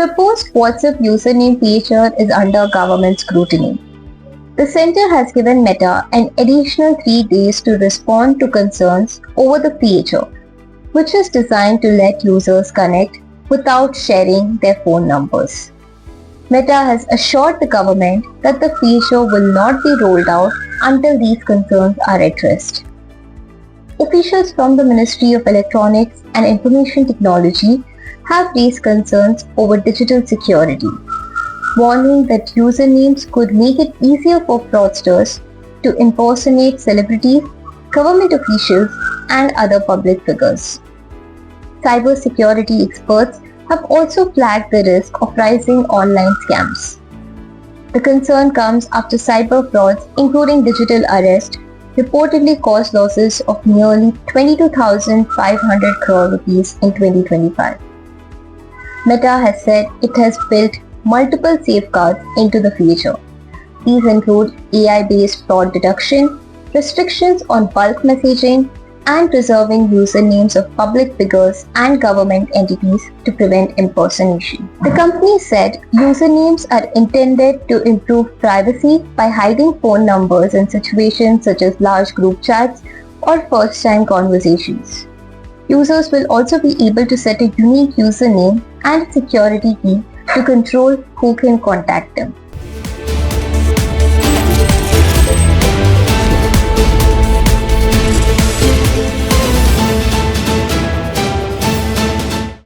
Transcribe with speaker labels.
Speaker 1: proposed WhatsApp username feature is under government scrutiny. The center has given Meta an additional 3 days to respond to concerns over the feature, which is designed to let users connect without sharing their phone numbers. Meta has assured the government that the feature will not be rolled out until these concerns are addressed. Officials from the Ministry of Electronics and Information Technology have raised concerns over digital security, warning that usernames could make it easier for fraudsters to impersonate celebrities, government officials, and other public figures. Cybersecurity experts have also flagged the risk of rising online scams. The concern comes after cyber frauds, including digital arrest, reportedly caused losses of nearly 22,500 crore rupees in 2025. Meta has said it has built multiple safeguards into the feature. These include AI-based fraud detection, restrictions on bulk messaging, and preserving usernames of public figures and government entities to prevent impersonation. The company said usernames are intended to improve privacy by hiding phone numbers in situations such as large group chats or first-time conversations. Users will also be able to set a unique username and a security key to control who can contact them.